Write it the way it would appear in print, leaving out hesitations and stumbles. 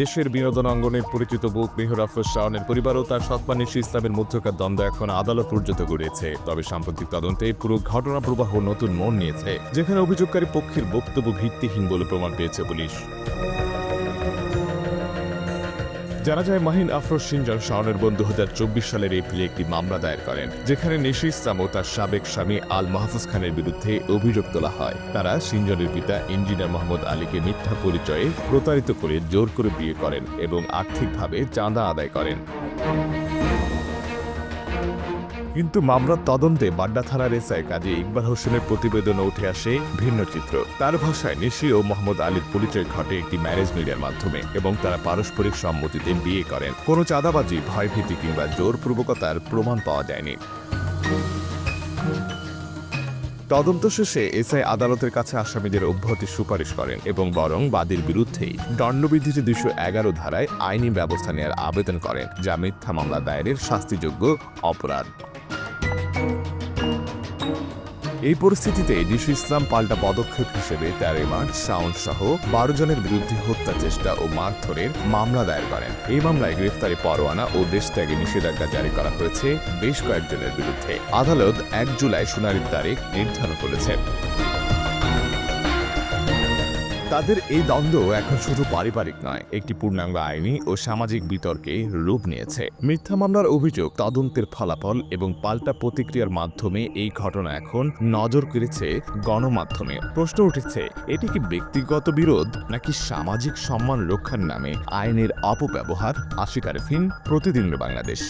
দেশের বিনোদন অঙ্গনে পরিচিত বুক মেহর আফরোজ শাওনের পরিবার ও তার সৎমা নিশি ইসলামের মধ্যকার দ্বন্দ্ব এখন আদালত পর্যন্ত গড়িয়েছে। তবে সাম্প্রতিক তদন্তে পুরো ঘটনা প্রবাহ নতুন মোড় নিয়েছে, যেখানে অভিযোগকারী পক্ষের বক্তব্য ভিত্তিহীন বলে প্রমাণ পেয়েছে পুলিশ। জানা যায়, মাহিন আফরোজ সিনজন শাওনের বোন 2024 সালের এপ্রিলে একটি মামলা দায়ের করেন, যেখানে নিশি ইসলাম ও তার সাবেক স্বামী আল মাহফুজ খানের বিরুদ্ধে অভিযোগ তোলা হয়। তারা সিনজনের পিতা ইঞ্জিনিয়ার মোহাম্মদ আলীকে মিথ্যা পরিচয়ে প্রতারিত করে জোর করে বিয়ে করেন এবং আর্থিকভাবে চাঁদা আদায় করেন। কিন্তু মামলার তদন্তে বাড্ডা থানার এসআই কাজী ইকবাল হোসেনের প্রতিবেদনে উঠে আসে ভিন্ন চিত্র। তার ভাষায়, নিশি ও মোহাম্মদ আলীর পরিচয় ঘটে একটি ম্যারেজ মিডিয়ার মাধ্যমে এবং তারা পারস্পরিক সম্মতিতে বিয়ে করেন। কোনো চাঁদাবাজি, ভয়ভীতি কিংবা জোরপূর্বকতার প্রমাণ পাওয়া যায়নি। তদন্ত শেষে এসআই আদালতের কাছে আসামিদের অব্যাহতির সুপারিশ করেন এবং বরং বাদীর বিরুদ্ধেই দণ্ডবিধিতে 211 ধারায় আইনি ব্যবস্থা নেওয়ার আবেদন করেন, যা মিথ্যা মামলা দায়েরের শাস্তিযোগ্য অপরাধ। এই পরিস্থিতিতে নিশি ইসলাম পাল্টা পদক্ষেপ হিসেবে 13 মার্চ শাওন সহ 12 জনের বিরুদ্ধে হত্যা চেষ্টা ও মারধরের মামলা দায়ের করেন। এই মামলায় গ্রেফতারি পরোয়ানা ও দেশ ত্যাগে নিষেধাজ্ঞা জারি করা হয়েছে বেশ কয়েকজনের বিরুদ্ধে। আদালত 1 জুলাই শুনানির তারিখ নির্ধারণ করেছে। তাদের এই দ্বন্দ্ব এখন শুধু পারিবারিক নয়, একটি পূর্ণাঙ্গ আইনি ও সামাজিক বিতর্কে রূপ নিয়েছে। মিথ্যা মামলার অভিযোগ, তদন্তের ফলাফল এবং পাল্টা প্রতিক্রিয়ার মাধ্যমে এই ঘটনা এখন নজর কেড়েছে গণমাধ্যমে। প্রশ্ন উঠেছে, এটি কি ব্যক্তিগত বিরোধ নাকি সামাজিক সম্মান রক্ষার নামে আইনের অপব্যবহার? আশিক আরেফিন, প্রতিদিনের বাংলাদেশ।